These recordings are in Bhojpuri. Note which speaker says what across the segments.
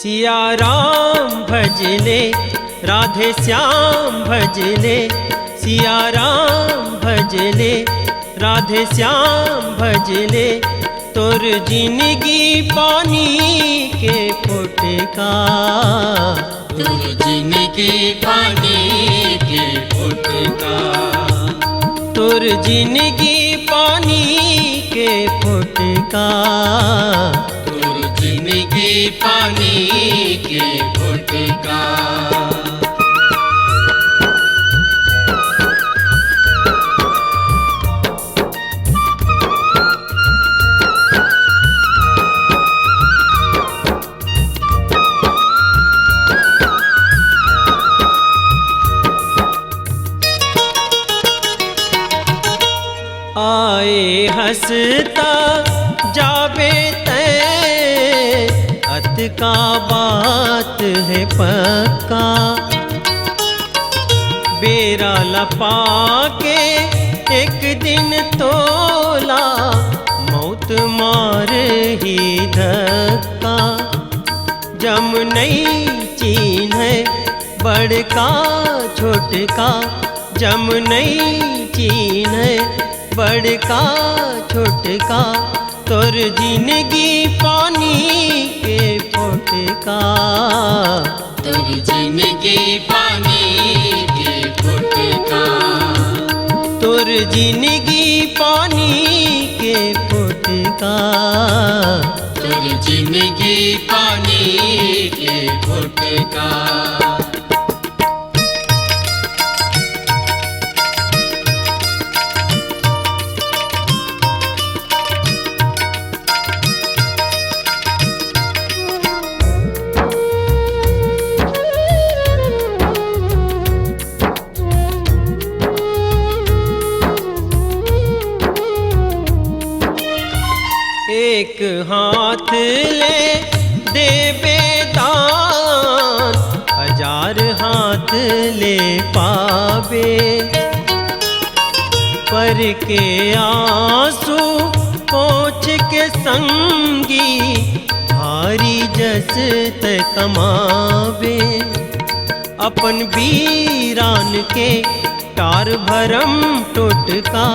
Speaker 1: सिया राम भजले राधे श्याम भजले, सिया राम भजले राधे श्याम भजले, तोर जिंदगी पानी के फुटका,
Speaker 2: तोर जिंदगी पानी के फुटका,
Speaker 1: तोर जिंदगी पानी के फुटका,
Speaker 2: तोर जिंदगी पानी के फुटका।
Speaker 1: आए हंसता जावे तैं, अत का बात है पक्का, बेरा लपा के एक दिन तोला, मौत मार ही धक्का, जम नहीं चीन है बड़का छोटका, जम नहीं चीन है बड़का छोटका, तोर जिंदगी पानी के फुटका,
Speaker 2: तोर जिंदगी पानी के फुटका,
Speaker 1: तोर जिंदगी पानी के फुटका,
Speaker 2: तोर जिंदगी पानी के फुटका।
Speaker 1: एक हाथ ले देवे दान, हजार हाथ ले पावे, पर के आंसू पोंछ के संगी, भारी जस त कमावे, अपन वीरान के टार भरम टोटका,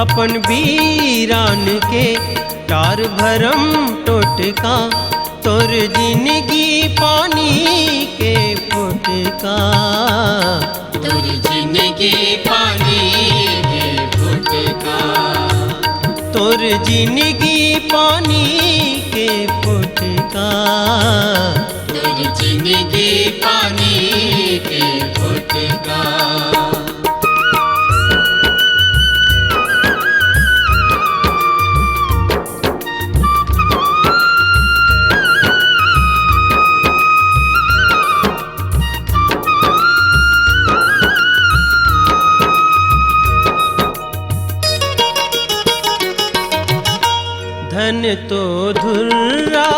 Speaker 1: अपन वीरान के टार भरम टोटका, तोर जिंदगी पानी के फुटका,
Speaker 2: तोर जिंदगी पानी के फुटका,
Speaker 1: तोर जिंदगी पानी के फुटका,
Speaker 2: तोर जिंदगी पानी के फुटका।
Speaker 1: धन तो धुर्रा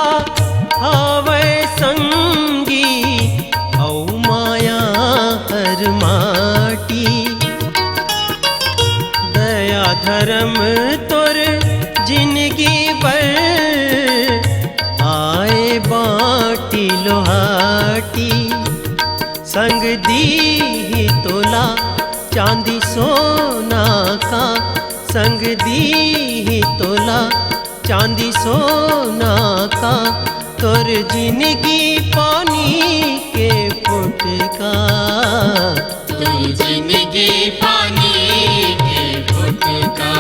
Speaker 1: हावे संगी, औ माया हर माटी, दया धर्म तोर जिंदगी पर, आए बाटी लोहाटी, संग दी ही तोला चांदी सोना का, संग दी ही तोला चांदी सोना का, तोर जिंदगी पानी के फुटका,
Speaker 2: तोर जिंदगी पानी के फुटका,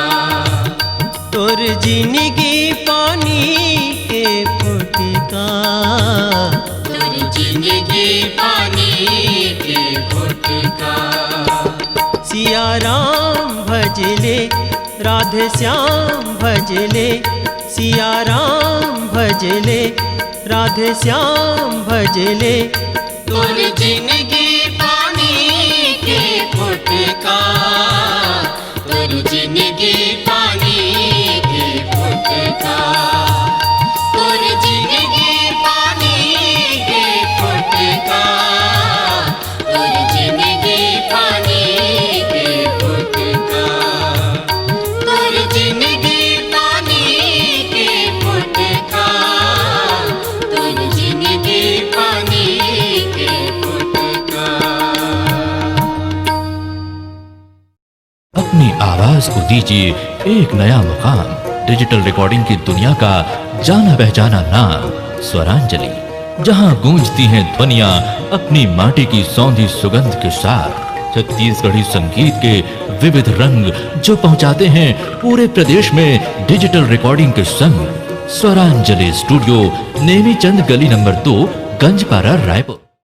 Speaker 1: तोर जिंदगी पानी के फुटका,
Speaker 2: तोर जिंदगी पानी के फुटका।
Speaker 1: सिया राम भजले राधे श्याम भजले, सिया राम भजले राधे श्याम भजले,
Speaker 2: तोर जिंदगी पानी के फुटका, तोर जिंदगी पानी के फुटका, तोर जिंदगी पानी के फुटका, तोर जिंदगी पानी के फुटका, तोर जिंदगी पानी के फुटका, तोर जिंदगी
Speaker 3: आवाज को दीजिए एक नया मुकाम। डिजिटल रिकॉर्डिंग की दुनिया का जाना पहचाना नाम स्वरांजलि, जहां गूंजती हैं ध्वनियां अपनी माटी की सौंधी सुगंध के साथ। छत्तीसगढ़ी संगीत के विविध रंग जो पहुंचाते हैं पूरे प्रदेश में डिजिटल रिकॉर्डिंग के संग। स्वरांजलि स्टूडियो, नेमीचंद गली नंबर 2, गंजपारा, रायपुर।